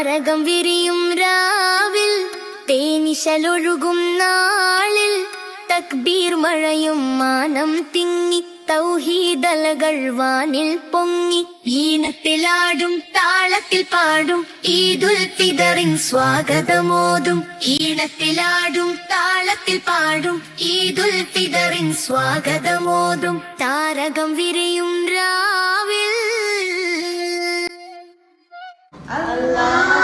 താരകം വിരിയും രാവിൽ തേനിശലൊഴുകും നാളിൽ തക്ബീർ മഴയും മാനം തിങ്ങി തൗഹീദലകൾ വാനിൽ പൊങ്ങി ഈണത്തിലാടും താളത്തിൽ പാടും ഈദുൽ ഫിദറിൻ സ്വാഗതമോതും ഈണത്തിലാടും താളത്തിൽ പാടും ഈദുൽ ഫിദറിൻ സ്വാഗതമോതും താരകം വിരിയും രാവിൽ അല്ലാഹ്